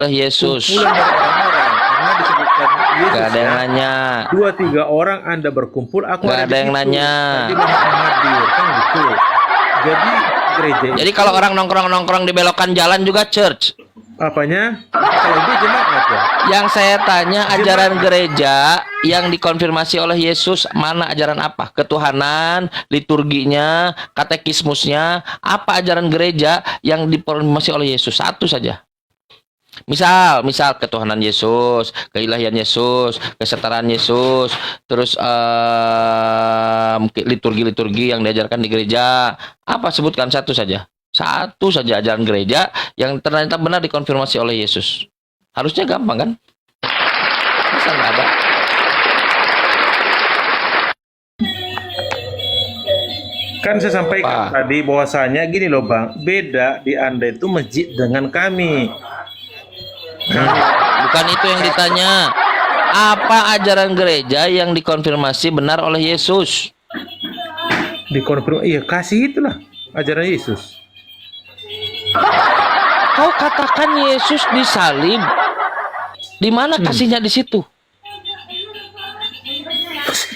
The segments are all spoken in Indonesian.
Yesus. Kumpulan dari orang-orang, karena disebutkan Gak Yesus ada yang ya. nanya. 2-3 orang Anda berkumpul, aku Gak ada ada di yang situ. nanya. Tadi banyak yang hadir, kan gitu. Jadi gereja Jadi itu kalau orang nongkrong-nongkrong di belokan jalan juga church. apanya? Kalau dia jemaat ya. Yang saya tanya ajaran Jemaat. gereja yang dikonfirmasi oleh Yesus mana ajaran apa? Ketuhanan, liturginya, katekismusnya, apa ajaran gereja yang dikonfirmasi oleh Yesus? Satu saja. Misal ketuhanan Yesus, keilahian Yesus, kesetaraan Yesus, terus liturgi-liturgi yang diajarkan di gereja. Apa, sebutkan satu saja. Satu saja ajaran gereja yang ternyata benar dikonfirmasi oleh Yesus. Harusnya gampang kan? Masa nggak ada? Kan saya sampaikan Apa? tadi bahwasanya gini loh Bang, beda di Anda itu masjid dengan kami. Bukan itu yang ditanya. Apa ajaran gereja yang dikonfirmasi benar oleh Yesus? Dikonfirmasi, iya kasih itulah ajaran Yesus. Kau katakan Yesus disalib. Di mana kasihnya di situ?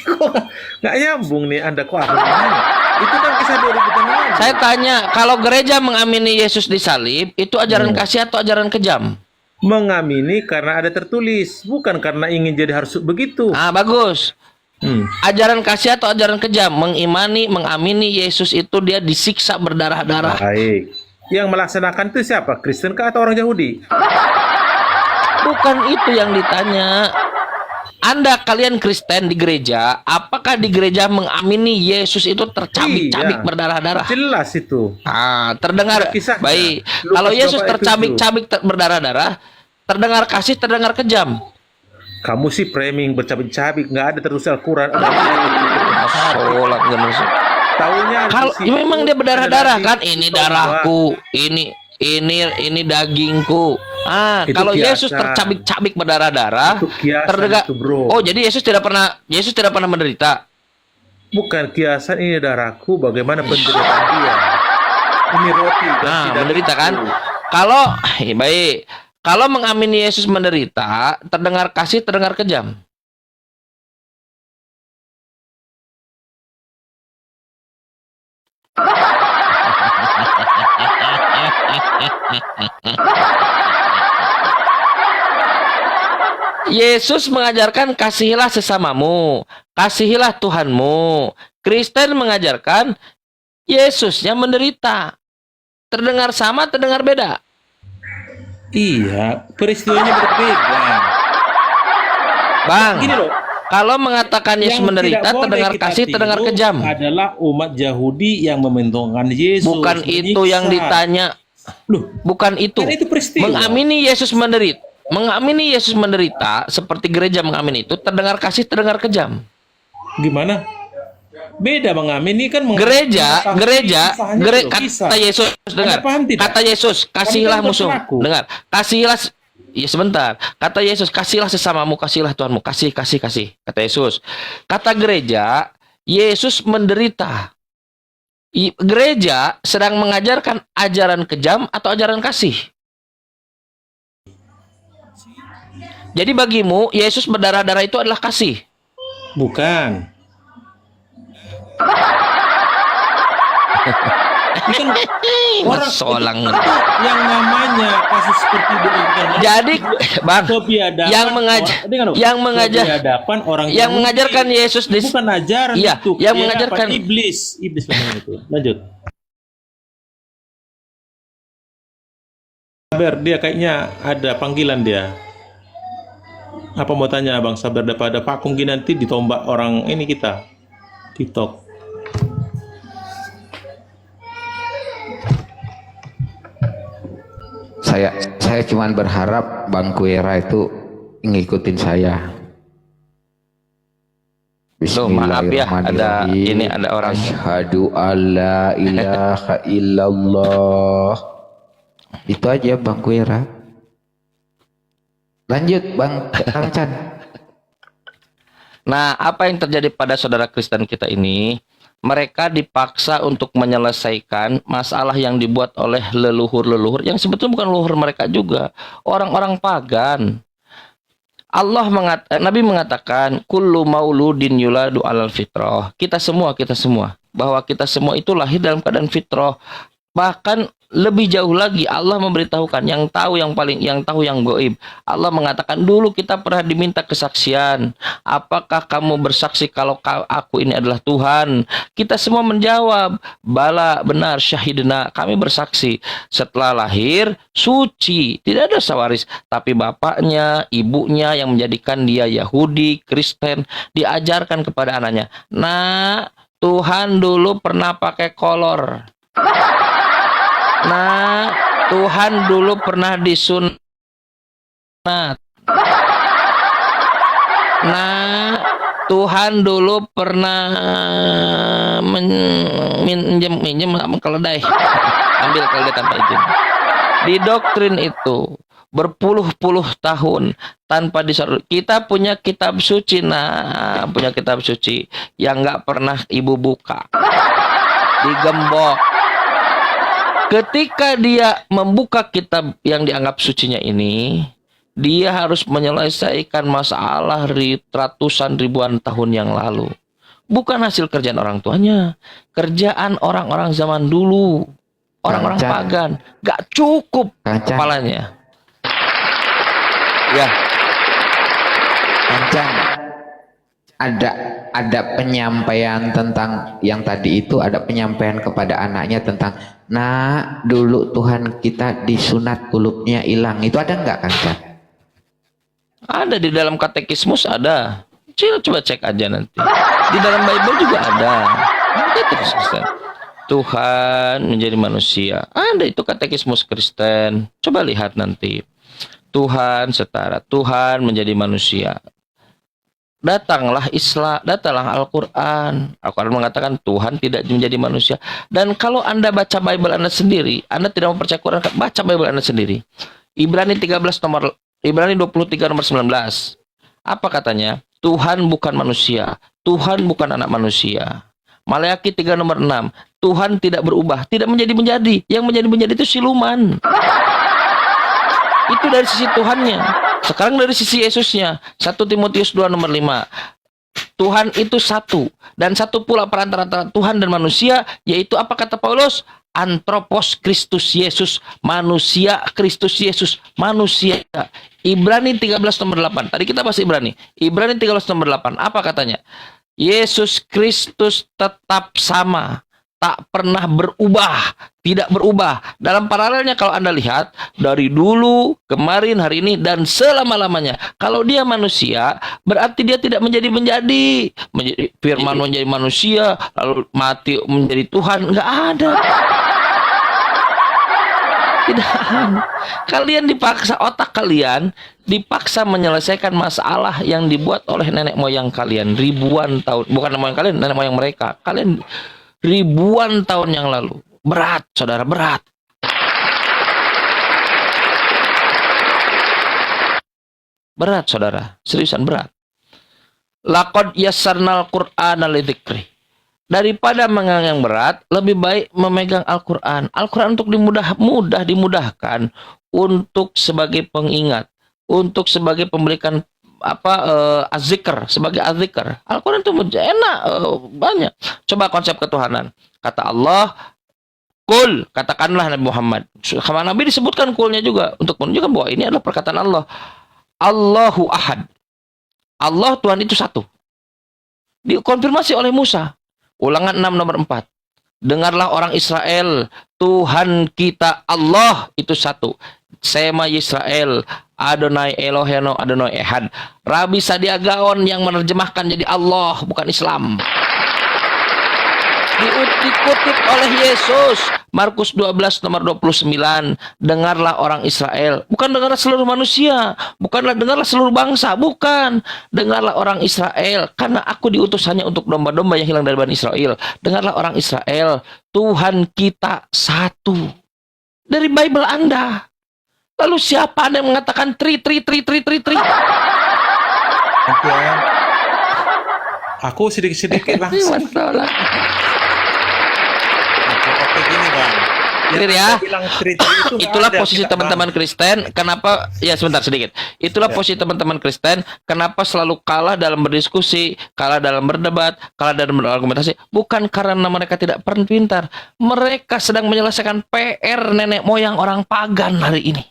Kok nggak nyambung nih Anda kok aku nanya? Itu kan kisah 2000 tahun lalu. Saya tanya, kalau gereja mengamini Yesus disalib, itu ajaran kasih atau ajaran kejam? Mengamini karena ada tertulis, bukan karena ingin jadi harus begitu. Ah, bagus. Ajaran kasih atau ajaran kejam? Mengamini Yesus itu dia disiksa berdarah-darah. Baik. Yang melaksanakan itu siapa? Kristen kah atau orang Yahudi? Bukan itu yang ditanya. Kalian Kristen di gereja, apakah di gereja mengamini Yesus itu tercabik-cabik Iya. berdarah-darah? Jelas itu. Terdengar Kisahnya. baik. Lukas Kalau Yesus 2 ayat tercabik-cabik berdarah-darah, terdengar kasih, terdengar kejam. Kamu sih framing bercabik-cabik, nggak ada terus Al-Quran. Sholat Taunya kalau di situ memang dia berdarah-darah ada kan, di ini situ darahku, ini dagingku. Itu Kalau kiasan. Yesus tercabik-cabik berdarah-darah, Itu kiasan terdengar. itu, bro. Oh, jadi Yesus tidak pernah menderita. Bukan kiasan, ini darahku, bagaimana penderitaan dia. Ini roti. Menderita kan? Kalau baik, kalau mengamini Yesus menderita, terdengar kasih, terdengar kejam. Yesus mengajarkan kasihilah sesamamu, kasihilah Tuhanmu. Kristen mengajarkan Yesusnya menderita. Terdengar sama, terdengar beda. Iya, peristiwanya berbeda. Bang, Gini loh, kalau mengatakan Yesus yang menderita, tidak boleh terdengar kita kasih, terdengar tiru kejam. adalah umat Yahudi yang mementingkan Yesus. Bukan itu yang ditanya. Loh, Bukan itu. kan itu peristiwa. Mengamini Yesus menderita seperti gereja mengamini itu, terdengar kasih, terdengar kejam. Gimana? Beda mengamini kan Gereja, kata Yesus, dengar. Anda paham tidak? Kata Yesus, kasihilah Kami kan musuh. berpelaku. Dengar. Kasihlah. Ya sebentar. Kata Yesus, kasihlah sesamamu, kasihilah Tuhanmu. Kasih. Kata Yesus. Kata gereja, Yesus menderita. Gereja sedang mengajarkan ajaran kejam atau ajaran kasih. Jadi bagimu, Yesus berdarah-darah itu adalah kasih. Bukan. Itu kan orang Masolang. itu yang namanya kasus seperti itu. Jadi, Bang, yang mengajarkan Yesus bukan ajaran Iya, itu. yang Dia mengajarkan iblis namanya itu. Lanjut. Sabar, dia kayaknya ada panggilan dia. Apa mau tanya Bang Sabar, daripada vakum gini nanti ditombak orang ini kita TikTok. Saya cuman berharap Bang Kuera itu ngikutin saya. Loh, maaf ya, ada orang. Asyhadu alla ilaha illallah. Itu aja Bang Kuera. Lanjut Bang Kang Chan. Nah, apa yang terjadi pada saudara Kristen kita ini? Mereka dipaksa untuk menyelesaikan masalah yang dibuat oleh leluhur-leluhur yang sebetulnya bukan leluhur mereka juga, orang-orang pagan. Nabi mengatakan kullu mauludin yuladu alal fitrah. Kita semua bahwa kita semua itu lahir dalam keadaan fitrah. Bahkan lebih jauh lagi Allah memberitahukan yang tahu yang gaib. Allah mengatakan dulu kita pernah diminta kesaksian. Apakah kamu bersaksi kalau aku ini adalah Tuhan? Kita semua menjawab, bala, benar, syahidna, kami bersaksi. Setelah lahir suci, tidak ada sawaris, tapi bapaknya, ibunya yang menjadikan dia Yahudi, Kristen, diajarkan kepada anaknya, nah, Tuhan dulu pernah pakai kolor. Nah, Tuhan dulu pernah disunat. Nah, Tuhan dulu pernah minjem keledai. Ambil keledai tanpa izin. Di doktrin itu berpuluh-puluh tahun tanpa disorot. Kita punya kitab suci, punya kitab suci yang nggak pernah ibu buka, digembok. Ketika dia membuka kitab yang dianggap sucinya ini, dia harus menyelesaikan masalah ratusan ribuan tahun yang lalu. Bukan hasil kerjaan orang tuanya, kerjaan orang-orang zaman dulu, orang-orang pagan. Gak cukup kepalanya. Ya, Kancan, ada penyampaian tentang yang tadi itu, ada penyampaian kepada anaknya tentang, nah dulu Tuhan kita disunat kulupnya hilang, itu ada nggak Kancan? Ada di dalam katekismus, ada. Coba cek aja nanti. Di dalam Bible juga ada. Tuhan menjadi manusia. Ada itu katekismus Kristen. Coba lihat nanti. Tuhan setara, Tuhan menjadi manusia. Datanglah Islam, datanglah Al-Quran. Al-Quran mengatakan Tuhan tidak menjadi manusia. Dan kalau Anda baca Bible Anda sendiri, Anda tidak mau percaya Quran, baca Bible Anda sendiri. Ibrani 23 nomor 19. Apa katanya? Tuhan bukan manusia. Tuhan bukan anak manusia. Maleakhi 3 nomor 6. Tuhan tidak berubah, tidak menjadi-menjadi. Yang menjadi-menjadi itu siluman. Itu dari sisi Tuhannya. Sekarang dari sisi Yesusnya. 1 Timotius 2 nomor 5. Tuhan itu satu. Dan satu pula perantara Tuhan dan manusia. Yaitu apa kata Paulus? Anthropos Kristus Yesus. Manusia Kristus Yesus. Manusia. Ibrani 13 nomor 8. Tadi kita bahas Ibrani. Ibrani 13 nomor 8. Apa katanya? Yesus Kristus tetap sama. Tak pernah berubah, tidak berubah. Dalam paralelnya kalau Anda lihat, dari dulu, kemarin, hari ini, dan selama-lamanya. Kalau dia manusia, berarti dia tidak menjadi-menjadi. Firman menjadi manusia, lalu mati menjadi Tuhan. Enggak ada. Tidak ada. Kalian dipaksa, otak kalian dipaksa menyelesaikan masalah yang dibuat oleh nenek moyang kalian. Ribuan tahun. Bukan nenek moyang kalian, nenek moyang mereka. Kalian ribuan tahun yang lalu. Berat, saudara, berat. Berat, saudara. Seriusan berat. Laqad yassarnal Qur'ana lidzikri. Daripada memegang yang berat, lebih baik memegang Al-Quran. Al-Quran untuk mudah dimudahkan, untuk sebagai pengingat, untuk sebagai pemberikan azzikr, sebagai azzikr. Al-Quran itu enak, banyak. Coba konsep ketuhanan. Kata Allah, kul, katakanlah Nabi Muhammad. Sama Nabi disebutkan kulnya juga untuk menunjukkan bahwa ini adalah perkataan Allah. Allahu ahad. Allah Tuhan itu satu. Dikonfirmasi oleh Musa. Ulangan 6 nomor 4. Dengarlah orang Israel, Tuhan kita Allah itu satu. Sema Yisrael, Adonai Eloheno, Adonai Ehad. Rabi Sadia Gaon yang menerjemahkan jadi Allah, bukan Islam. Dikutip oleh Yesus. Markus 12 nomor 29. Dengarlah orang Israel. Bukan dengarlah seluruh manusia. Bukanlah dengarlah seluruh bangsa. Bukan. Dengarlah orang Israel. Karena aku diutus hanya untuk domba-domba yang hilang dari Bani Israel. Dengarlah orang Israel. Tuhan kita satu. Dari Bible Anda. Lalu siapa Anda yang mengatakan tri? Aku sedikit-sedikit langsung. Masalah. Oke, gini bang. Clear ya? Anda bilang tri-tri itu nggak Itulah ada, posisi kita, teman-teman Kristen. Kenapa? Ya sebentar sedikit. Itulah Ya. posisi teman-teman Kristen. Kenapa selalu kalah dalam berdiskusi, kalah dalam berdebat, kalah dalam berargumentasi? Bukan karena mereka tidak pintar. Mereka sedang menyelesaikan PR nenek moyang orang pagan hari ini.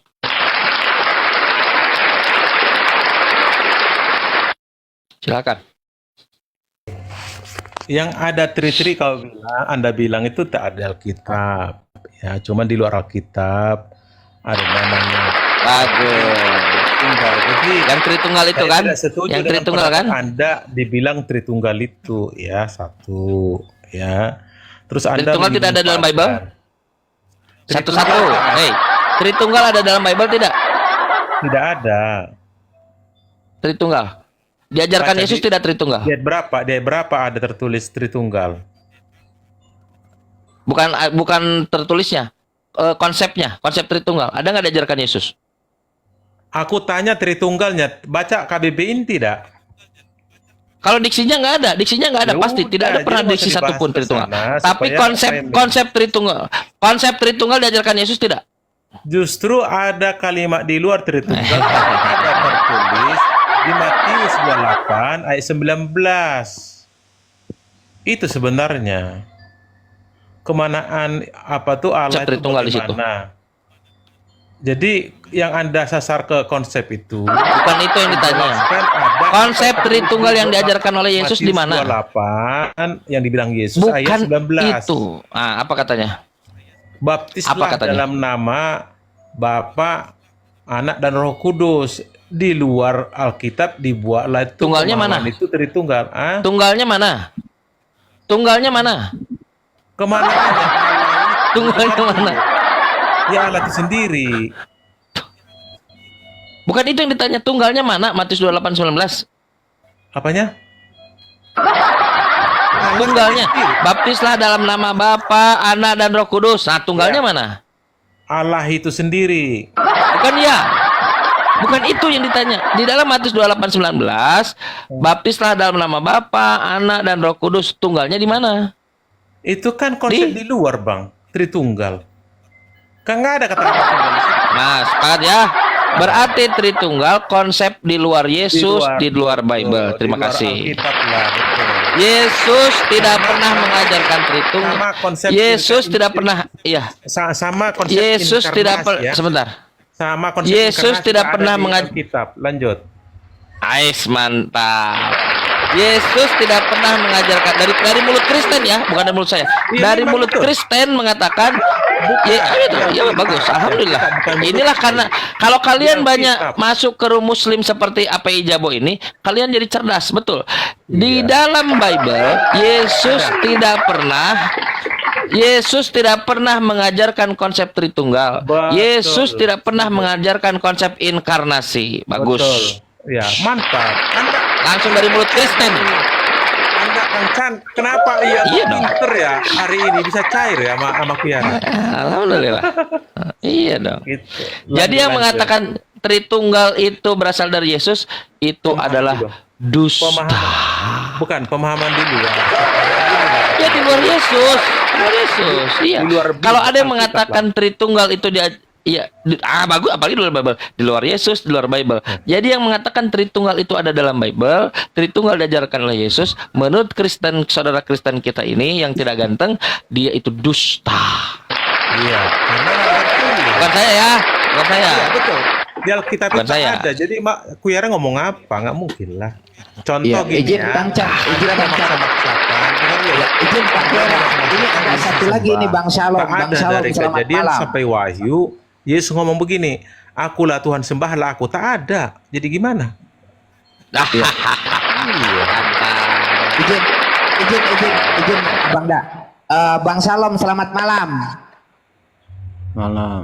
Silakan. Yang ada tri-tri kalau Anda bilang itu tak ada Alkitab. Ya, cuma di luar Alkitab ada namanya Bagus. Tritunggal. Jadi Yang Tritunggal itu saya kan? tidak setuju Yang dengan Tritunggal pendapat kan? Anda dibilang Tritunggal itu, ya satu, ya. Terus Anda Tritunggal tidak ada dalam Bible? menyimpankan. Satu-satu. Tritunggal Hei, Tritunggal ada dalam Bible tidak? tidak ada. Tritunggal. Diajarkan Baca Yesus di- tidak Tritunggal. Di ayat berapa ada tertulis Tritunggal? Bukan tertulisnya, konsepnya, konsep Tritunggal. Ada nggak diajarkan Yesus? Aku tanya Tritunggalnya, baca KBBI tidak? Kalau diksinya nggak ada, Ya pasti udah, tidak ada pernah jadi nggak diksi usah dibahas satupun ke Tritunggal. sana, Tapi supaya konsep Tritunggal diajarkan Yesus tidak? Justru ada kalimat di luar Tritunggal ada tertulis di Matius 28 ayat 19. Itu sebenarnya kemanaan apa tuh Allah Konsep itu Tritunggal di situ. bagaimana. Jadi yang Anda sasar ke konsep itu Bukan itu yang ditanya. jelaskan ada Konsep Tritunggal yang diajarkan oleh Yesus di mana? Matius 28 yang dibilang Yesus ayat Bukan 19. itu. Ah, apa katanya? Baptislah Apa katanya? dalam nama Bapa, Anak dan Roh Kudus. Di luar Alkitab dibuatlah itu Tunggalnya mana? pemahaman itu Tritunggal. Ah? Tunggalnya mana? Tunggalnya mana? Kemana aja? Tunggalnya mana? Ya Allah itu sendiri. Bukan itu yang ditanya. Tunggalnya mana? Matius 28:19. Apanya? Tunggalnya. Baptislah dalam nama Bapa, Anak dan Roh Kudus. Nah, tunggalnya Ya. mana? Allah itu sendiri. Bukan ya. Bukan itu yang ditanya. Di dalam Matius 28:19, baptislah dalam nama Bapa, Anak dan Roh Kudus. Tunggalnya di mana? Itu kan konsep di luar, Bang. Tritunggal. Kan nggak ada kata Tritunggal di situ. Nah, sepakat ya. Berarti Tritunggal konsep di luar Yesus, di luar Bible. Di Terima luar kasih. Alkitab lah, betul. Yesus tidak pernah mengajarkan Tritunggal. Sama konsep Yesus tidak pernah, iya. Sama konsep Yesus tidak inkarnasi, ya. sebentar. Sama konsep Yesus inkarnasi tidak ada pernah di mengaj- Alkitab. Lanjut. Ais, mantap. Yesus tidak pernah mengajarkan dari mulut Kristen ya, bukan dari mulut saya. Iya, Dari memang mulut betul. Kristen mengatakan, ya, itu, ya bagus, alhamdulillah. bukan mulut Inilah saya. karena kalau kalian Di banyak Alkitab. masuk ke room Muslim seperti API Jabo ini, kalian jadi cerdas, betul. Di Iya. dalam Bible, Yesus tidak pernah mengajarkan konsep Tritunggal. Betul. Yesus tidak pernah mengajarkan konsep inkarnasi. Bagus. Betul. Ya, mantap. Anda Langsung dari mulut Kristen. Kang Chan, kenapa Iya dong. pinter ya hari ini bisa cair ya sama Kiara? Alhamdulillah. Iya dong. Gitu. Jadi yang Lanjut. mengatakan Tritunggal itu berasal dari Yesus itu Pemahaman adalah juga. dusta. Bukan pemahaman di luar. Ya di luar Yesus. Di luar Yesus. Iya. Di luar Kalau ada yang Alkitab mengatakan Tritunggal itu dia iya, bagus apalagi di luar Bible. Di luar Yesus, di luar Bible. Jadi yang mengatakan Tritunggal itu ada dalam Bible, Tritunggal diajarkan oleh Yesus, menurut Kristen saudara Kristen kita ini yang tidak ganteng, dia itu dusta. Iya, karena betul. Bukan saya ya, bukan saya. Iya, betul. Di Alkitab Bukan itu saya. ada. Jadi Kiara ngomong apa? Nggak mungkin lah. Contoh Iya, gini izin ya. Bang Chan, izin Kita Bang Chan. maksa-maksakan. Dengar ya. Izin Pak Kiara. Ini ada satu lagi nih Bang Shalom. Tak Bang ada Shalom, dari selamat kejadian malam. sampai Wahyu. Yesus ngomong begini, akulah Tuhan sembahlah aku. Tak ada. Jadi gimana? Iya. Izin Bang Da. Bang Shalom, selamat malam. Malam.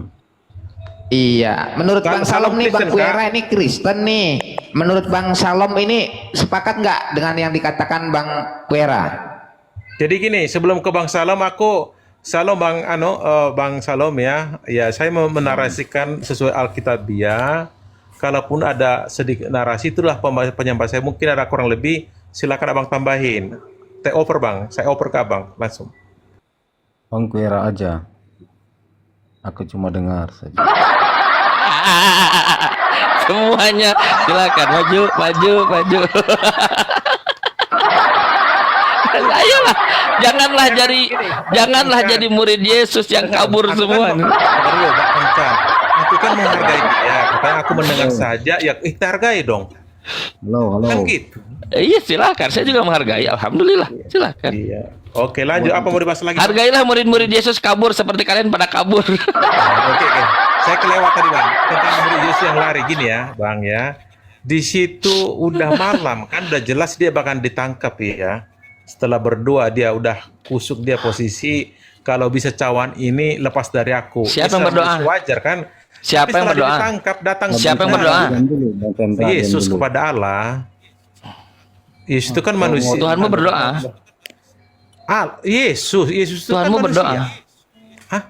Iya, menurut Bang Bang Shalom nih, Bang Kristen, Kuera ini Kristen nih. Menurut Bang Shalom ini sepakat nggak dengan yang dikatakan Bang Kuera? Jadi gini, sebelum ke Bang Salom, Salom Bang Salom ya. Ya, saya mau menarasikan sesuai Alkitabiah. Kalaupun ada sedikit narasi, itulah penyampaian saya. Mungkin ada kurang lebih Silakan abang tambahin. Take over bang, saya over ke abang langsung. Bang kira aja. Aku cuma dengar saja. Semuanya silakan maju. Ayolah, janganlah jadi murid Yesus yang kabur semua. Baru Pak Kencan. Aku kan menghargai dia. Katanya aku mendengar saja, ya kita hargai dong. Halo. Kan gitu. Iya silakan, saya juga menghargai. Alhamdulillah, silakan. Iya. Oke lanjut, apa mau dibahas lagi? Hargailah murid-murid Yesus kabur seperti kalian pada kabur. Oke. Saya kelewat tadi bang, tentang murid Yesus yang lari gini ya bang ya. Di situ udah malam kan, udah jelas dia bahkan ditangkap ya. Setelah berdoa dia udah kusuk dia posisi, kalau bisa cawan ini lepas dari aku. Siapa yang Islam berdoa? Wajar kan? Siapa Tapi yang setelah berdoa? Ditangkap datang Siapa yang Tuhan, berdoa? Yesus kepada Allah. Yesus itu kan manusia. Tuhanmu berdoa. Yesus itu kan Tuhanmu manusia. berdoa. Hah?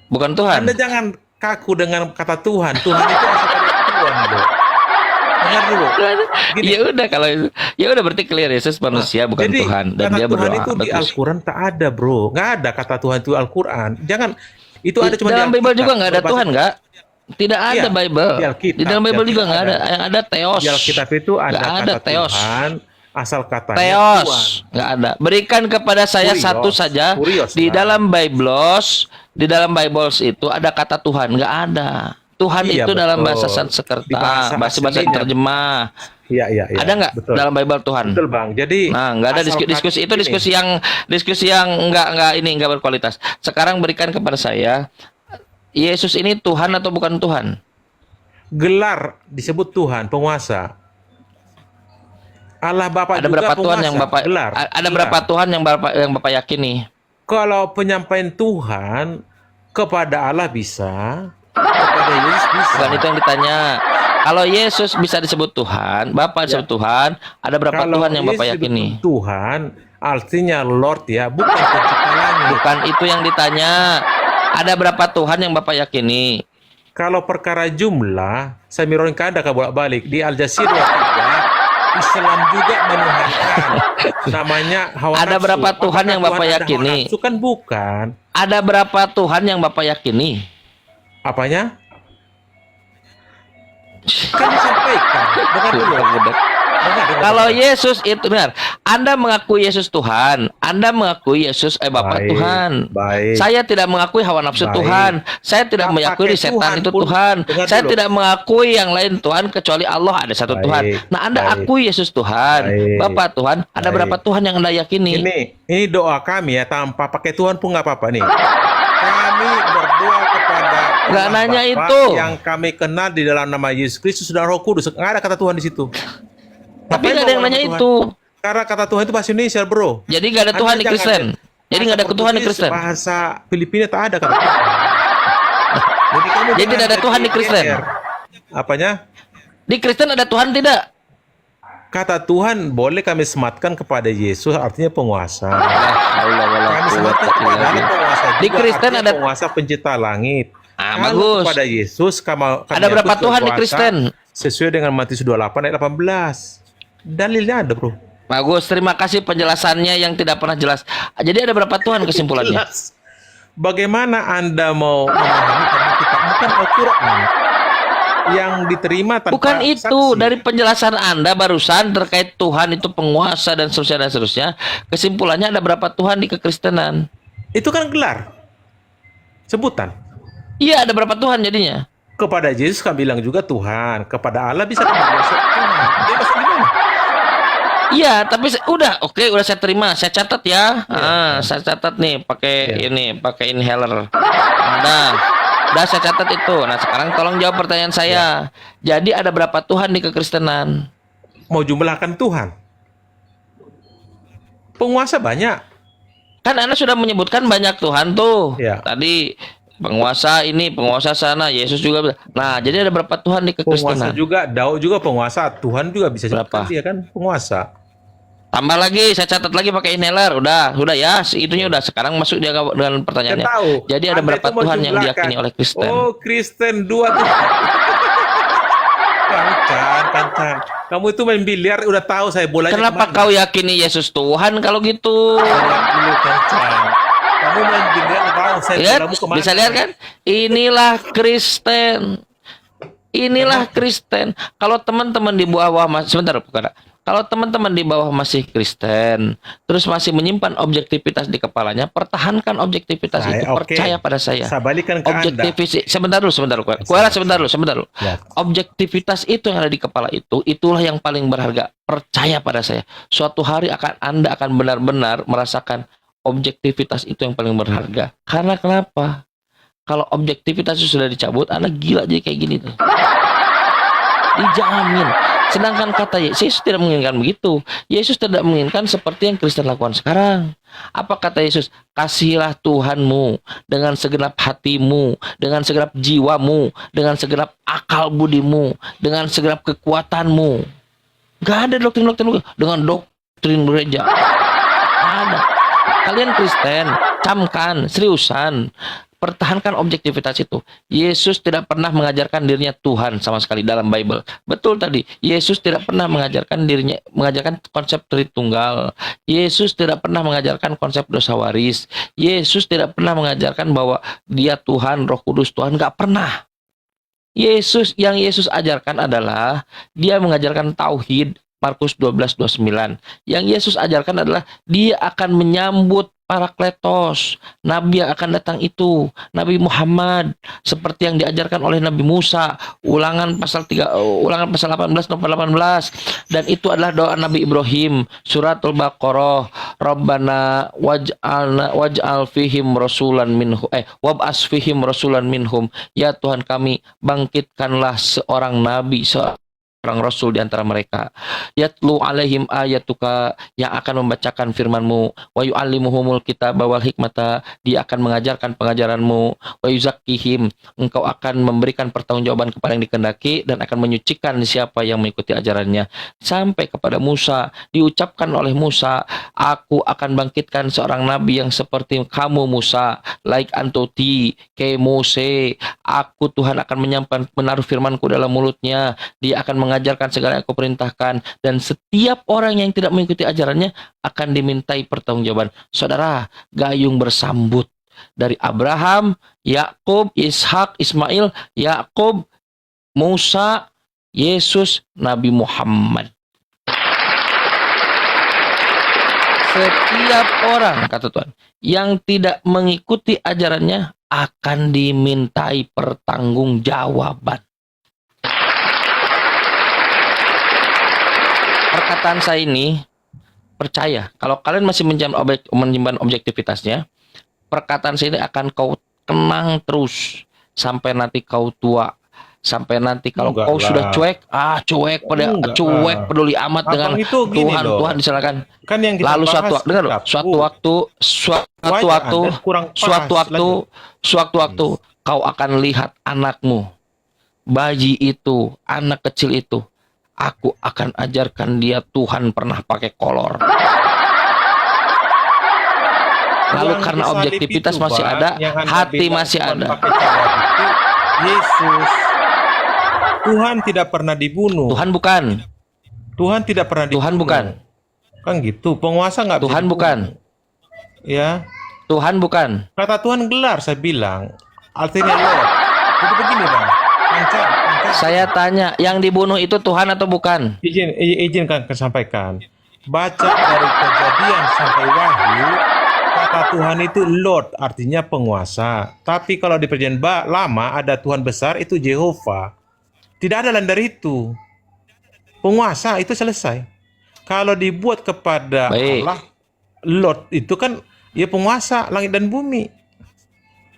Bukan Tuhan. Anda jangan kaku dengan kata Tuhan. Tuhan itu asal dari Tuhan loh. Dengar dulu. Gini. Ya udah kalau itu, ya udah berarti clear Yesus manusia bukan Jadi, Tuhan dan kata dia Tuhan berdoa. itu di Bagus. Al-Quran tak ada bro. Nggak ada kata Tuhan itu Al-Quran. Jangan. Itu ada cuma dalam di Bible Alkitab. juga nggak ada Berbahasa- Tuhan nggak? Tidak ada Iya, Bible. di Alkitab. Di dalam Bible Di juga Alkitab nggak ada. ada. Yang ada Theos. Di Alkitab itu ada Nggak ada kata Theos. Tuhan. Asal katanya Tuhan. Theos nggak ada. Berikan kepada saya Kurios. satu saja. Kurios Di lah. dalam Bibles itu ada kata Tuhan, nggak ada. Tuhan Iya, itu dalam betul. bahasa Di Sanskerta, bahasa bahasa aslinya. terjemah. Iya. Ada nggak Betul. dalam Bible Tuhan? Betul bang. Jadi Nah, nggak ada asal diskusi itu kata- diskusi yang nggak berkualitas. Sekarang berikan kepada saya, Yesus ini Tuhan atau bukan Tuhan? Gelar disebut Tuhan, penguasa. Allah Bapa Ada juga berapa Tuhan penguasa, yang Bapak gelar. ada Gelar. berapa Tuhan yang Bapak yakini? Kalau penyampaian Tuhan kepada Allah bisa, kepada Yesus bisa. Bukan itu yang ditanya. Kalau Yesus bisa disebut Tuhan, Bapak disebut Tuhan, ada berapa Kalau Tuhan yang Bapak Yesus yakini? disebut Tuhan, artinya Lord ya, bukan pencipta langit. Bukan itu yang ditanya. Ada berapa Tuhan yang Bapak yakini? Kalau perkara jumlah, saya miroinkan ada bolak-balik di Al Jazeera juga, Islam juga menuhankan namanya hawa Ada nafsu. berapa Tuhan Apakah yang Bapak ada hawa yakini? nafsu? Kan bukan. Ada berapa Tuhan yang Bapak yakini? Apanya? Kan disampaikan. Dengar dulu. Dengar. Kalau Yesus itu benar, Anda mengakui Yesus Tuhan, Anda mengakui Yesus Bapak Baik, Tuhan. baik. Saya tidak mengakui hawa nafsu Baik. Tuhan. Saya tidak Tak mengakui pakai setan Tuhan itu pun. Tuhan. Dengar Saya dulu. tidak mengakui yang lain Tuhan kecuali Allah ada satu Baik, Tuhan. Nah, Anda baik. akui Yesus Tuhan, Baik, Bapak Tuhan. Ada baik. berapa Tuhan yang Anda yakini? Ini doa kami ya, tanpa pakai Tuhan pun nggak apa-apa nih. Kami berdoa kepada Nggak Allah nanya Bapa itu. yang kami kenal di dalam nama Yesus Kristus dan Roh Kudus. Nggak ada kata Tuhan di situ. Tapi Ngapain nggak ada yang bawa nanya nama Tuhan? itu. Karena kata Tuhan itu bahasa Indonesia, bro. Jadi nggak ada Anda Tuhan di jangan- Kristen. Jadi nggak ada bahasa Tuhan di Portugis, Kristen. Bahasa Filipina tak ada kata Tuhan. Kamu Jadi jangan tidak ada Tuhan di Kristen. GR. Apanya? Di Kristen ada Tuhan tidak? Kata Tuhan boleh kami sematkan kepada Yesus, artinya penguasa. Kami sematkan kepada Allah, penguasa juga, Di Kristen artinya ada penguasa pencipta langit. Ah, Kalau bagus. kepada Yesus kami Ada berapa yakut Tuhan di berkuasa Kristen? Sesuai dengan Matius 28 ayat 18. Dalilnya ada, bro. Bagus, terima kasih penjelasannya yang tidak pernah jelas. Jadi ada berapa Tuhan kesimpulannya? Jelas. Bagaimana Anda mau memahami karena kita bukan Al-Quran yang diterima tanpa Bukan itu, saksi. dari penjelasan Anda barusan terkait Tuhan itu penguasa dan seterusnya. Kesimpulannya ada berapa Tuhan di kekristenan? Itu kan gelar. Sebutan. Iya, ada berapa Tuhan jadinya? Kepada Yesus kami bilang juga Tuhan. Kepada Allah bisa kami bilang Tuhan. Dia masuk gimana? Iya, tapi oke, udah saya terima. Saya catat ya. Saya catat nih pakai pakai inhaler. Udah saya catat itu. Nah, sekarang tolong jawab pertanyaan saya. Jadi ada berapa Tuhan di kekristenan? Mau jumlahkan Tuhan. Penguasa banyak. Kan Anda sudah menyebutkan banyak Tuhan tuh. Ya. Tadi penguasa ini, penguasa sana, Yesus juga. Nah, jadi ada berapa Tuhan di Penguasa kekristenan? juga, Daud juga penguasa. Tuhan juga bisa Berapa? sebutkan dia kan penguasa. Tambah lagi, saya catat lagi pakai inhaler. Udah ya, itunya udah. Sekarang masuk dia dengan pertanyaannya. Saya tahu. Jadi ada Anda berapa itu mau Tuhan yang jumlahkan. diyakini oleh Kristen? Oh, Kristen 2 tuh. Kancan. kencang. Kamu itu main biliar udah tahu saya bolanya Kenapa kemana. kau yakini Yesus Tuhan kalau gitu? Lihat dulu kencang. Kamu main biliar udah tahu saya Lihat, bolamu kemana. bisa lihat kan? Inilah Kristen. Inilah Kristen. Kalau teman-teman di bawah sebentar, bukan. Kalau teman-teman di bawah masih Kristen, terus masih menyimpan objektivitas di kepalanya, pertahankan objektivitas itu. Oke. Percaya pada saya. Saya balikan ke Anda. Objektivitas, sebentar dulu. Kuera, sebentar dulu. Ya. Objektivitas itu yang ada di kepala itu, itulah yang paling berharga. Percaya pada saya. Suatu hari Anda akan benar-benar merasakan objektivitas itu yang paling berharga. Karena kenapa? Kalau objektivitas itu sudah dicabut, Anda gila jadi kayak gini tuh. Dijamin. Sedangkan kata Yesus tidak menginginkan begitu. Yesus tidak menginginkan seperti yang Kristen lakukan sekarang. Apa kata Yesus? Kasihilah Tuhanmu dengan segenap hatimu, dengan segenap jiwamu, dengan segenap akal budimu, dengan segenap kekuatanmu. Gak ada doktrin-doktrin dengan doktrin gereja. Ada. Kalian Kristen, camkan, seriusan. Pertahankan objektivitas itu. Yesus tidak pernah mengajarkan dirinya Tuhan sama sekali dalam Bible. Betul tadi. Yesus tidak pernah mengajarkan konsep Tritunggal. Yesus tidak pernah mengajarkan konsep dosa waris. Yesus tidak pernah mengajarkan bahwa Dia Tuhan, Roh Kudus Tuhan. Gak pernah. Yang Yesus ajarkan adalah Dia mengajarkan tauhid. Markus 12:29. Yang Yesus ajarkan adalah Dia akan menyambut Parakletos, Nabi yang akan datang itu, Nabi Muhammad, seperti yang diajarkan oleh Nabi Musa, Ulangan pasal 18 nomor 18, dan itu adalah doa Nabi Ibrahim, Suratul Baqarah, Rabbana waj'al fihim rasulan minhum, wab'as fihim rasulan minhum, ya Tuhan kami, bangkitkanlah seorang nabi, seorang rasul di antara mereka, yatlu alaihim ayatuka, yang akan membacakan firman-Mu, wa yu'allimuhumul kitaba wal hikmata, dia akan mengajarkan pengajaran-Mu, wa yuzakkihim, engkau akan memberikan pertanggungjawaban kepada yang dikehendaki dan akan menyucikan siapa yang mengikuti ajarannya. Sampai kepada Musa, diucapkan oleh Musa, aku akan bangkitkan seorang nabi yang seperti kamu Musa, like antoti ke Mose, aku Tuhan akan menaruh firman-Ku dalam mulutnya, dia akan mengajarkan segala yang aku perintahkan, dan setiap orang yang tidak mengikuti ajarannya akan dimintai pertanggungjawaban. Saudara, gayung bersambut dari Abraham, Yakub, Ishak, Ismail, Yakub, Musa, Yesus, Nabi Muhammad. Setiap orang, kata Tuhan, yang tidak mengikuti ajarannya akan dimintai pertanggungjawaban. Perkataan saya ini, percaya, kalau kalian masih menyimpan objektivitasnya, perkataan saya ini akan kau kenang terus sampai nanti kau tua, sampai nanti kalau Enggak kau lah. sudah cuek, Enggak cuek lah. peduli amat Abang dengan itu gini Tuhan, loh. Tuhan disilakan. Kan yang kita Lalu bahas dengar loh, dapur. suatu waktu kau akan lihat anakmu, bayi itu, anak kecil itu, aku akan ajarkan dia Tuhan pernah pakai kolor. Lalu Yang karena disalib objektivitas itu, masih Bang, ada, yang Anda hati bilang masih Tuhan ada. pakai cara itu, Yesus. Tuhan tidak pernah dibunuh. Tuhan bukan, Tuhan tidak pernah dibunuh. Tuhan bukan, Kan gitu. Penguasa nggak bisa Tuhan dibunuh. bukan, Ya. Tuhan bukan. Kata Tuhan gelar, saya bilang. Artinya Lord. Jadi begini, Bang. Pancar. Saya tanya, yang dibunuh itu Tuhan atau bukan? Izinkan sampaikan. Baca dari Kejadian sampai Wahyu, kata Tuhan itu Lord, artinya penguasa. Tapi kalau di Perjanjian Lama ada Tuhan besar, itu Jehovah. Tidak ada lain dari itu. Penguasa itu selesai. Kalau dibuat kepada Baik. Allah, Lord itu kan ya penguasa langit dan bumi.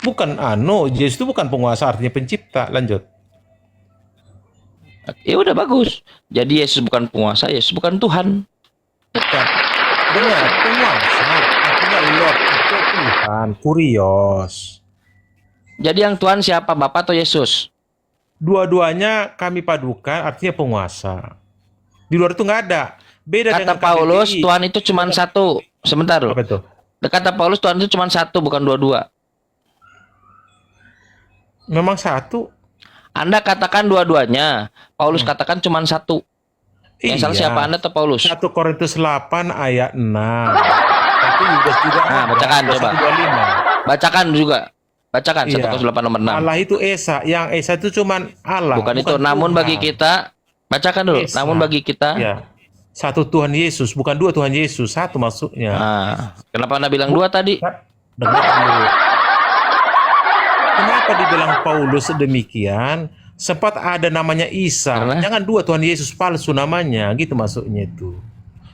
Bukan Yesus itu bukan penguasa, artinya pencipta. Lanjut. Ya udah bagus. Jadi Yesus bukan penguasa, Yesus bukan Tuhan. Bukan. Dengar, penguasa artinya Lord itu Tuhan, kurios. Jadi yang Tuhan siapa, Bapa atau Yesus? Dua-duanya kami padukan, artinya penguasa. Di luar itu nggak ada. Beda Kata dengan Paulus, KBBI. Tuhan itu cuma satu. Sebentar loh. Apa itu? Kata Paulus, Tuhan itu cuma satu, bukan dua-dua. Memang satu. Anda katakan dua-duanya. Paulus katakan cuma satu. Yang salah siapa, Anda atau Paulus? 1 Korintus 8 ayat 6. Tapi Yudas juga Nah, ada, bacakan coba. 1:25. Bacakan juga. Bacakan Iya. 1 Korintus 8 nomor 6. Allah itu Esa, yang Esa itu cuman Allah. Bukan itu. Namun Tuhan. bagi kita, bacakan dulu. Esa. Namun bagi kita. Ya. Satu Tuhan Yesus, bukan dua Tuhan Yesus, satu maksudnya. Nah, kenapa Anda bilang dua tadi? Dengar dulu. Kenapa dibilang Paulus demikian? Sempat ada namanya Isa. Karena? Jangan dua Tuhan Yesus palsu namanya, gitu maksudnya itu.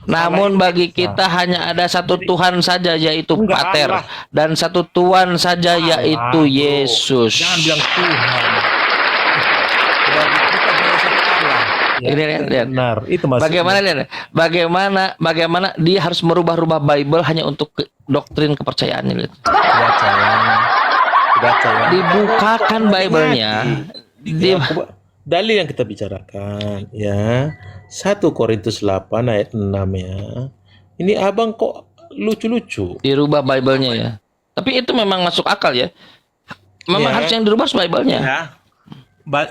Namun Allah bagi itu kita hanya ada satu Tuhan saja, yaitu Enggak, Pater, Allah. dan satu Tuhan saja, Allah, yaitu bro. Yesus. Jangan bilang Tuhan. Bagi kita hanya satu Allah. Ya, Ini lihat. benar. Itu maksudnya. Bagaimana lihat? Bagaimana dia harus merubah-rubah Bible hanya untuk doktrin kepercayaannya. Lihat. Baca ya. Baca ya. Dibukakan Bible-nya. Dalil yang kita bicarakan ya. 1 Korintus 8 ayat 6 ya. Ini abang kok lucu-lucu. Dirubah Bible-nya ya. Tapi itu memang masuk akal ya. Memang Ya. harus yang dirubah Bible-nya. Ya.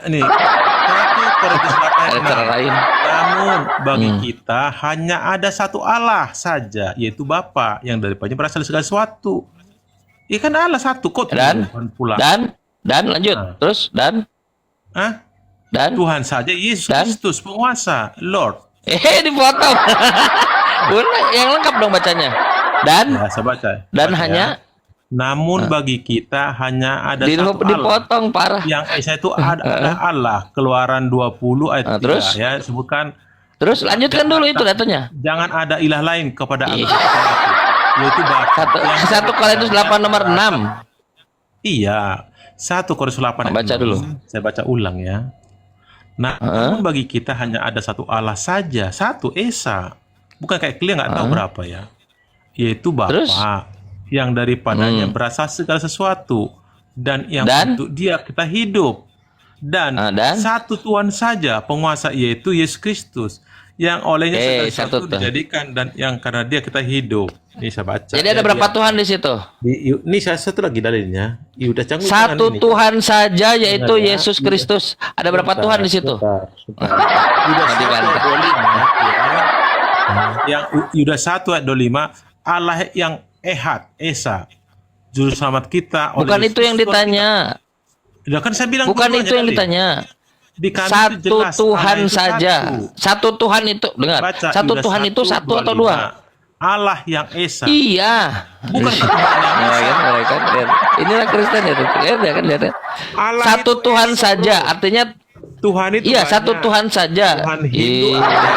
Nih 1 Korintus 8 ayat Ada cara 6. lain. Namun bagi kita hanya ada satu Allah saja, yaitu Bapa yang daripadanya berasal dari segala sesuatu. Ikan Allah satu kok Dan? Tuhan pula. Dan lanjut. Nah. Terus dan Tuhan saja Yesus Dan? Kristus penguasa, Lord. Dipotong. Boleh, yang lengkap dong bacanya. Dan Ya, saya baca. dan Baca hanya ya. Namun bagi kita hanya ada satu Allah. dipotong parah. Yang Esa itu ada Allah. Keluaran 20 ayat 3 terus? ya, sebutkan Terus lanjutkan dulu itu datanya. jangan ada ilah lain kepada Iya. Allah. Yaitu Bapa. Yang 1 Korintus 8 nomor 6. Iya. 1 Korintus 8 ayat Baca 6. dulu. Saya baca ulang ya. Nah, namun bagi kita hanya ada satu Allah saja, satu Esa. Bukan kayak kalian nggak tahu berapa ya. Yaitu Bapa Terus? yang daripadanya berasal segala sesuatu dan yang Dan? untuk Dia kita hidup. Dan, Dan? satu Tuhan saja penguasa, yaitu Yesus Kristus, yang olehnya segala satu sesuatu Tuhan. dijadikan dan yang karena Dia kita hidup. Ini saya baca. Jadi ada berapa Tuhan di situ? Ini saya satu lagi dalilnya. Udah canggung Satu tangan ini. Tuhan saja, yaitu Benar ya? Yesus Kristus. Ada berapa Tuhan di situ? Yudas Nanti 1 kan. ayat 25 ya. Yang Yudas 1 ayat 25, Allah yang Ehad, Esa, juru selamat kita oleh Bukan Yesus itu yang Kristus. ditanya. Ya kan saya bilang Bukan dua-duanya itu yang tadi. ditanya. Di kami itu Satu jelas, Tuhan Allah itu saja. satu. Satu Tuhan itu, dengar. Baca, Satu Yudas Tuhan itu 1, satu atau 25. dua? Allah yang Esa. Iya. Bukan Tuhan yang Nah, Esa. kan, lihat. Inilah Kristen ya, lihat ya kan, lihat ya. Allah Satu itu Tuhan Esa, saja, bro. artinya Tuhan itu iya banyak. satu Tuhan saja. Tuhan Hindu Iya. ada,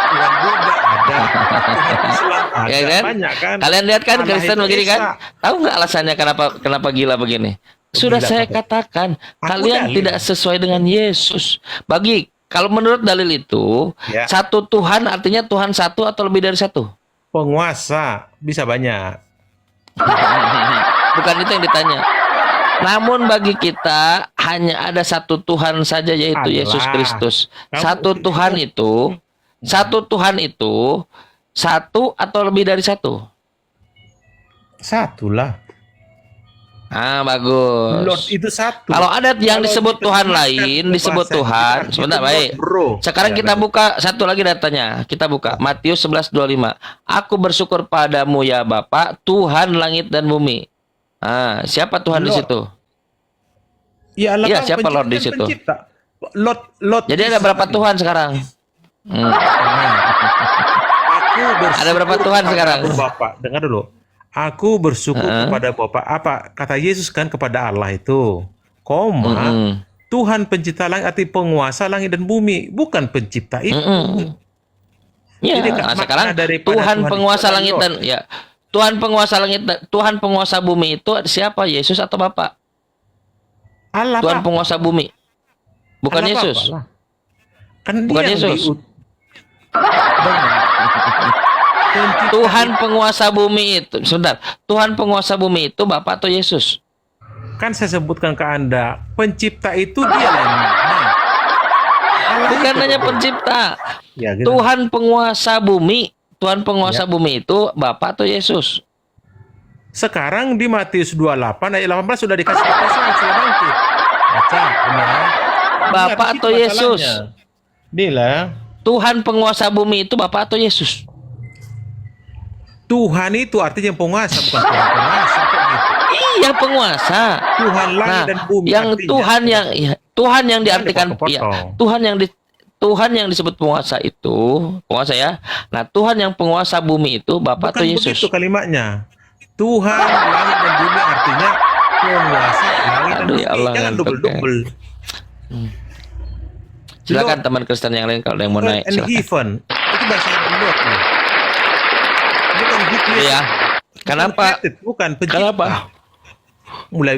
Tuhan Buddha ada, Tuhan Islam ada, Ya kan? banyak kan. Kalian lihat kan Allah Kristen itu begini Esa. kan? Tahu nggak alasannya kenapa gila begini? Sudah Gila saya apa? katakan, Aku kalian dalil. tidak sesuai dengan Yesus. Kalau menurut dalil itu, Ya. satu Tuhan artinya Tuhan satu atau lebih dari satu? Penguasa bisa banyak. Bukan itu yang ditanya. Namun bagi kita hanya ada satu Tuhan saja, yaitu Adalah. Yesus Kristus. Kamu- Satu Tuhan itu satu atau lebih dari satu? Satu lah. Ah, bagus. Lord itu satu. Kalau ada yang Kalau disebut Tuhan lain, disebut kekuasaan Tuhan. kita, Sebentar, itu baik. Lord, bro. Sekarang Ya, kita betul. buka satu lagi datanya. Kita buka Matius 11:25. Aku bersyukur padamu ya Bapa, Tuhan langit dan bumi. Ah, siapa Tuhan di Lord. situ? Ya, Allah Iya, Bang, siapa pencipta Lord di dan situ? pencipta. Lord. Jadi ada berapa Tuhan sekarang? Aku bersyukur Ada berapa Tuhan kepada sekarang? Bapak, dengar dulu. Aku bersyukur kepada Bapak. Apa kata Yesus kan kepada Allah itu? Mm-mm. Tuhan pencipta langit, arti penguasa langit dan bumi, bukan pencipta itu. Mm-mm. Ya, Jadi, nah, makna sekarang daripada Tuhan Tuhan penguasa itu langit adalah dan ya Tuhan penguasa langit, Tuhan penguasa bumi itu siapa? Yesus atau Bapak? Allah Tuhan Bapak. penguasa bumi, bukan Allah Yesus. Bapak lah. Kan Bukan dia yang Yesus. Pencipta Tuhan penguasa bumi itu, sebentar. Tuhan penguasa bumi itu Bapak atau Yesus? kan saya sebutkan ke Anda, pencipta itu dia lah. Allah Bukan itu, hanya Bro. pencipta. Ya, gitu. Tuhan penguasa bumi. Tuhan penguasa Ya. bumi itu Bapak atau Yesus? Sekarang di Matius 28 ayat 18 sudah dikasih kekuasaan sudah bangkit. Baca ini ya. Bapak Ingat, atau itu Yesus? masalahnya. Inilah Tuhan penguasa bumi itu Bapak atau Yesus? Tuhan itu artinya penguasa, bukan Tuhan penguasa kok gitu. Iya, penguasa. Tuhan langit Nah, dan bumi yang artinya. Tuhan yang ya, Tuhan yang diartikan dipotong-potong. ya, Tuhan yang disebut penguasa itu, penguasa ya. Nah, Tuhan yang penguasa bumi itu Bapak Bukan atau Yesus? begitu kalimatnya. Tuhan langit dan bumi artinya penguasa langit dan Aduh, bumi. ya Allah, Jangan ngantuk, double-double. Silakan teman Kristen yang lain kalau ada yang mau naik, And silakan. heaven itu bahasa Arab nih. Bukan hikmah. Iya. Kenapa? Bukan pencipta. Kenapa? Mulai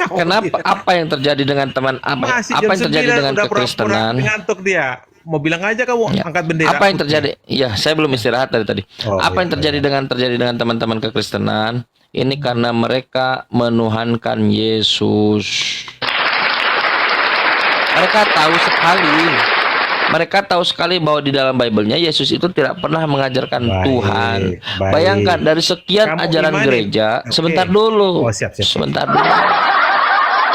Kenapa? Apa yang terjadi dengan teman Masih apa jam yang terjadi 9 dengan udah pura-pura kekristenan? ngantuk dia. Mau bilang aja kamu Ya. angkat bendera. Apa yang terjadi? Iya, saya belum istirahat dari tadi. Oh, Apa yang iya, terjadi dengan teman-teman kekristenan? Ini karena mereka menuhankan Yesus. Mereka tahu sekali bahwa di dalam Bible-nya Yesus itu tidak pernah mengajarkan Baik, Tuhan. baik. Bayangkan dari sekian Kamu ajaran imanin. gereja, Oke. sebentar dulu. Oh, siap. Sebentar dulu.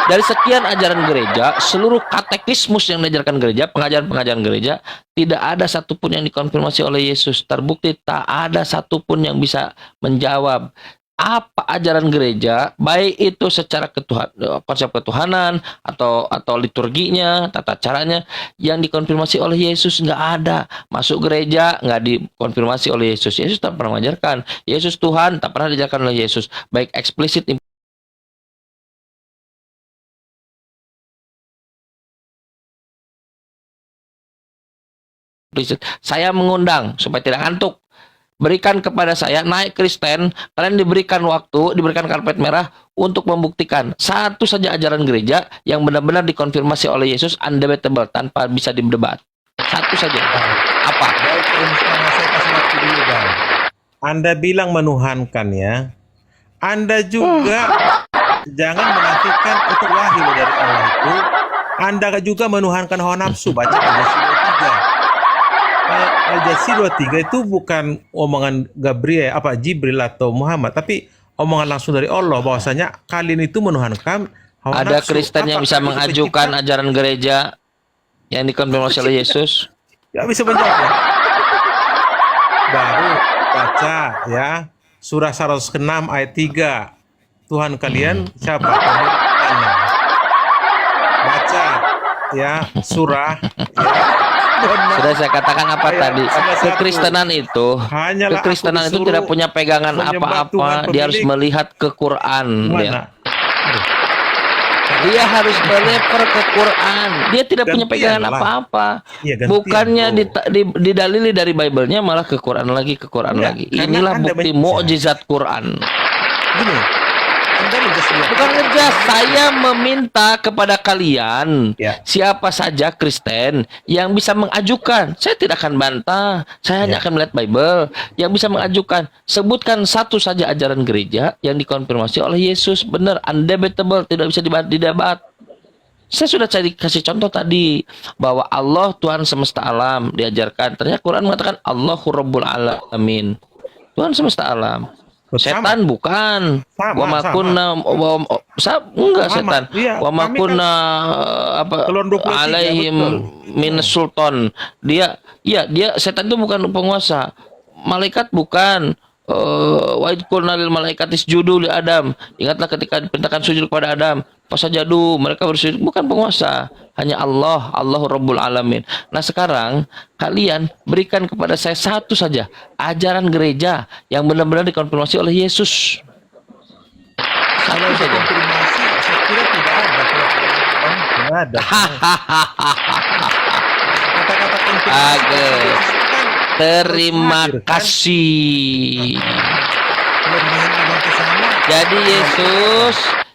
Dari sekian ajaran gereja, seluruh katekismus yang diajarkan gereja, pengajaran-pengajaran gereja, tidak ada satupun yang dikonfirmasi oleh Yesus. Terbukti tak ada satupun yang bisa menjawab apa ajaran gereja, baik itu secara konsep ketuhanan atau liturginya, tata caranya yang dikonfirmasi oleh Yesus. Nggak ada. Masuk gereja nggak dikonfirmasi oleh Yesus. Yesus tak pernah mengajarkan. Yesus Tuhan tak pernah diajarkan oleh Yesus, baik eksplisit implisit. Saya mengundang supaya tidak ngantuk. Berikan kepada saya, naik Kristen, kalian diberikan waktu, diberikan karpet merah untuk membuktikan satu saja ajaran gereja yang benar-benar dikonfirmasi oleh Yesus, undebatable, tanpa bisa didebat. Satu saja. Apa? Baik, misalnya saya kasih waktu dulu, Bang. Anda bilang menuhankan ya. Anda juga jangan menafikan itu wahyu dari Allah itu. Anda juga menuhankan hawa nafsu. Baca Al-Jasi 23. Al-Jasi 23 itu bukan omongan Jibril atau Muhammad, tapi omongan langsung dari Allah bahwasanya kalian itu menuhankan hawa Ada nafsu. Kristen yang bisa Apakah itu mengajukan pencipta? ajaran gereja yang dikonfirmasi oleh Yesus? Ya bisa menjawab ya. Baru baca ya surah 106 ayat 3. Tuhan kalian siapa? Pemilik tanah. Baca ya surah ya. Sudah saya katakan apa Ayat tadi? 11. Kekristenan itu, Hanyalah aku kekristenan itu disuruh tidak punya pegangan menyembah Tuhan apa-apa. Dia harus pemilik. melihat ke Quran. Mana? Dia harus meleper ke Quran. Dia tidak punya Gantian pegangan lah. apa-apa. Iya, gantian, Bukannya bro. didalili dari Bible-nya, malah ke Quran lagi, ke Quran Enggak, lagi. karena Inilah Anda bukti baca. mukjizat Quran. Gini. Anda menjelaskan. Bukan ngejas, saya meminta kepada kalian, Ya. siapa saja Kristen yang bisa mengajukan. Saya tidak akan bantah, saya hanya Ya. akan melihat Bible. Yang bisa mengajukan, sebutkan satu saja ajaran gereja yang dikonfirmasi oleh Yesus. Benar, undebatable, tidak bisa didebat. Saya sudah kasih contoh tadi bahwa Allah Tuhan semesta alam diajarkan. Ternyata Quran mengatakan Allahu Rabbul Alamin. Tuhan semesta alam. Setan bukan. Sama, Wa ma sama. kunna enggak Sama. setan. Iya, Wa ma kami kunna Keluaran 23, alaihim betul. min sultan. Dia setan itu bukan penguasa. Malaikat bukan. Wa id qulna lil malaikati isjudu li Adam. Ingatlah ketika diperintahkan sujud kepada Adam. Fasajadu, mereka bersujud, bukan penguasa. Hanya Allah, Allahu Rabbul Alamin. Nah sekarang kalian berikan kepada saya satu saja ajaran gereja yang benar-benar dikonfirmasi oleh Yesus. Satu saja. Konfirmasi saya kira tidak ada. Tidak ada. Kata-kata konfirmasi. Agus. kan Terima harus hadir, kan? kasih. Kelebihan abang kesana. Jadi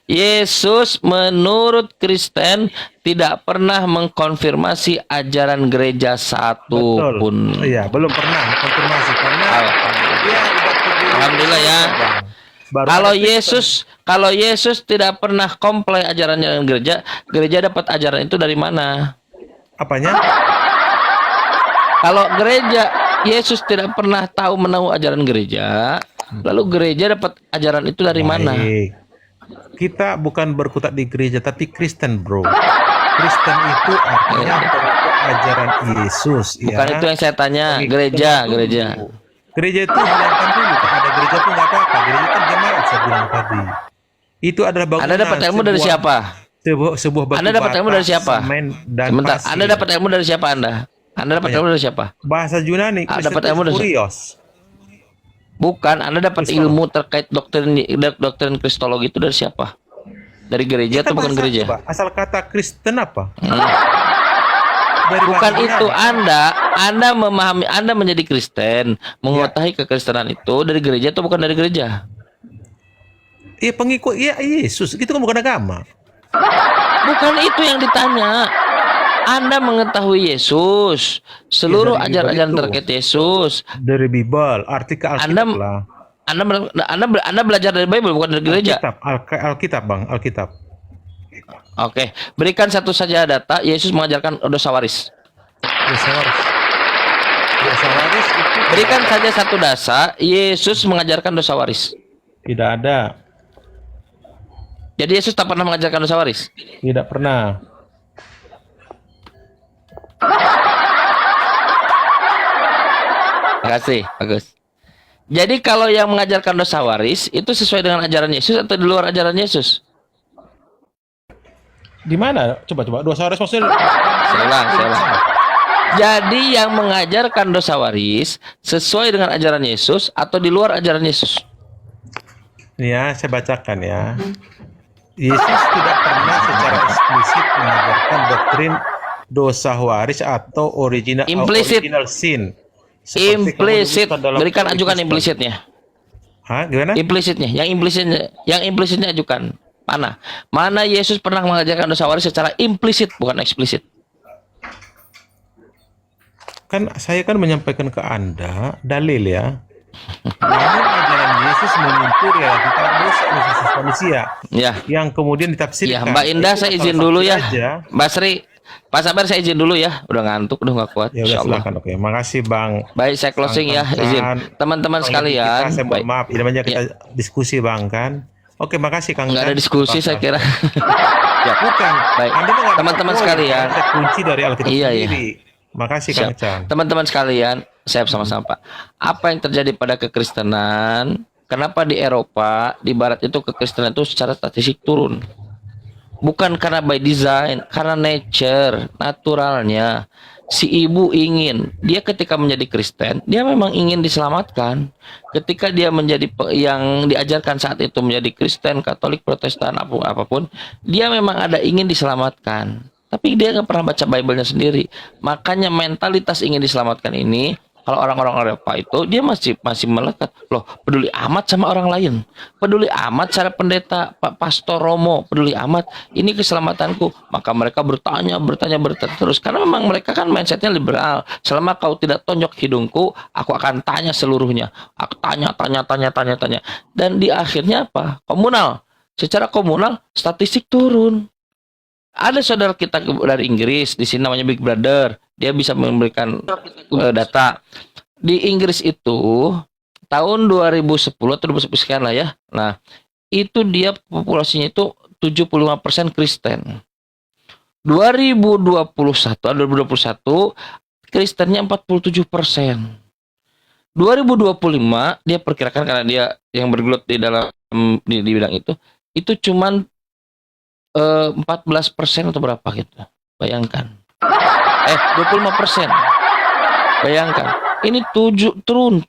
Yesus menurut Kristen tidak pernah mengkonfirmasi ajaran gereja satu Betul. pun. Iya, belum pernah konfirmasi karena Alhamdulillah. dia udah keburu. Alhamdulillah ya. Baru Kalau ada kalau Yesus tidak pernah komplain ajarannya gereja, gereja dapat ajaran itu dari mana? apanya? Kalau gereja Yesus tidak pernah tahu menahu ajaran gereja, lalu gereja dapat ajaran itu dari mana? Baik. Kita bukan berkutat di gereja tapi Kristen, bro. Kristen itu artinya pengikut ajaran Yesus. Bukan ya. itu yang saya tanya. Pengikut Gereja, dulu. gereja. Gereja itu hilangkan dulu. Kalau ada gereja itu nggak apa-apa. Gereja kan jemaat saya bilang tadi. Itu adalah bangunan. Anda dapat ilmu dari siapa? Sebuah batu Anda dapat ilmu bata, dari siapa? semen, dan Sebentar, pasir. Anda dapat ilmu dari siapa Anda? Anda dapat Apanya? ilmu dari siapa? Bahasa Yunani. Dapat ilmu dari Kurios. Bukan, Anda dapat Kristologi. ilmu terkait doktrin Kristologi itu dari siapa? Dari gereja atau bukan bahasa, gereja? coba, asal kata Kristen apa? Dari Bukan bahasa itu, Yunani. Anda memahami, Anda menjadi Kristen, mengetahui kekristenan itu dari gereja atau bukan dari gereja? Iya pengikut ya Yesus. Itu kan bukan agama. Bukan itu yang ditanya. Anda mengetahui Yesus, seluruh dari ajaran-ajaran itu. terkait Yesus. Dari Bible, artikel Alkitab lah. Anda belajar dari Bible bukan dari gereja. Alkitab bang, Alkitab. Oke, berikan satu saja data Yesus mengajarkan dosa waris. Dosa waris. Dosa waris itu Berikan saja satu dasa Yesus mengajarkan dosa waris. tidak ada, Jadi Yesus tak pernah mengajarkan dosa waris. tidak pernah. Terima kasih, bagus. Jadi kalau yang mengajarkan dosa waris itu sesuai dengan ajaran Yesus atau di luar ajaran Yesus? Di mana? Coba dosa waris maksudnya? Saya ulang. Jadi yang mengajarkan dosa waris sesuai dengan ajaran Yesus atau di luar ajaran Yesus? Nih ya, saya bacakan ya. Yesus tidak pernah secara eksplisit mengajarkan doktrin dosa waris atau original Implisit. original sin. Seperti kamu Implisit. sebutkan dalam Berikan ajukan Kristen. implisitnya. Hah, gimana? Implisitnya, yang implisitnya ajukan. Mana Yesus pernah mengajarkan dosa waris secara implisit bukan eksplisit? Kan saya kan menyampaikan ke Anda dalil ya. Namun ajaran Yesus menyentuh realitas dosa khusus manusia Ya. yang kemudian ditafsirkan. Ya, Mbak Indah Itu saya asal izin dulu ya. tafsir aja. Mbak Sri, Pak Sabar saya izin dulu ya. Udah ngantuk, udah nggak kuat. Ya udah Insyaallah. silakan. Oke, makasih Bang. Baik, saya closing ya, Bang izin. Tan. Teman-teman Kalau sekalian, kita, saya mohon baik. maaf, ini namanya kita diskusi Bang kan. Oke, makasih Kang. Nggak ada Tan. diskusi saya kira. Ya, bukan. Baik. Anda mah nggak Teman-teman bisa sekalian. saya kunci dari Alkitab Iya, iya. sendiri. Makasih Kang Siap. Chan. Teman-teman sekalian, saya sama-sama Pak. Apa yang terjadi pada kekristenan? Kenapa di Eropa, di Barat itu kekristenan itu secara statistik turun? Bukan karena by design, karena nature, naturalnya. Si ibu ingin, dia ketika menjadi Kristen, dia memang ingin diselamatkan. Ketika dia menjadi yang diajarkan saat itu menjadi Kristen, Katolik, Protestan, apapun, dia memang ada ingin diselamatkan. Tapi dia nggak pernah baca Bible-nya sendiri. Makanya mentalitas ingin diselamatkan ini, kalau orang-orang Eropa itu dia masih melekat. Loh, peduli amat sama orang lain. Peduli amat cara pendeta, Pak Pastor Romo, peduli amat. Ini keselamatanku. Maka mereka bertanya terus. Karena memang mereka kan mindsetnya liberal. Selama kau tidak tonjok hidungku, aku akan tanya seluruhnya. Aku tanya. Dan di akhirnya apa? Komunal. Secara komunal, statistik turun. Ada saudara kita dari Inggris, di sini namanya Big Brother. Dia bisa memberikan data. Di Inggris itu tahun 2010 atau 2010 sekian lah ya. Nah, itu dia populasinya itu 75% Kristen. 2021 Kristennya 47%. 2025 dia perkirakan karena dia yang bergelut di dalam di bidang itu cuman 14% atau berapa gitu. Bayangkan. 25%. Bayangkan. Ini turun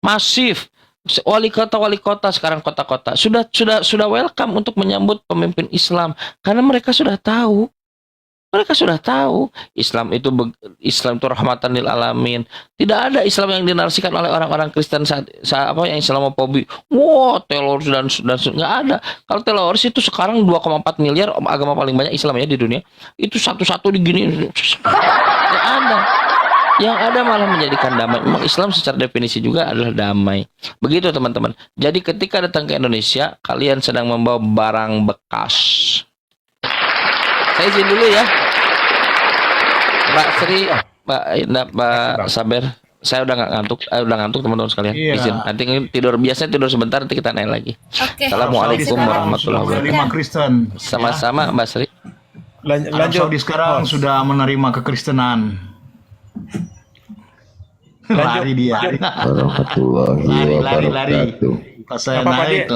masif. Wali kota sekarang kota-kota sudah welcome untuk menyambut pemimpin Islam karena mereka sudah tahu. Islam itu rahmatan lil alamin. Tidak ada Islam yang dinarasikan oleh orang-orang Kristen saat yang Islamofobi. Wah, teroris dan nggak ada. Kalau teroris itu sekarang 2,4 miliar agama paling banyak Islam ya di dunia. Itu satu-satu digini. Nggak ada. Yang ada malah menjadikan damai. Memang Islam secara definisi juga adalah damai. Begitu teman-teman. Jadi ketika datang ke Indonesia, kalian sedang membawa barang bekas. Saya izin dulu ya. Mbak Sri, Mbak Saber, saya udah ngantuk teman-teman sekalian. Iya. Izin. Nanti biasanya tidur sebentar nanti kita naik lagi. Oke. Assalamualaikum warahmatullahi wabarakatuh. Lima Kristen. Sama-sama Mbak Sri. Arab Lanjut. Saudi sekarang Host. sudah menerima kekristenan. Lari dia. Warahmatullahi Lari. wabarakatuh. Pas saya Apa, Pak, naik, Dik?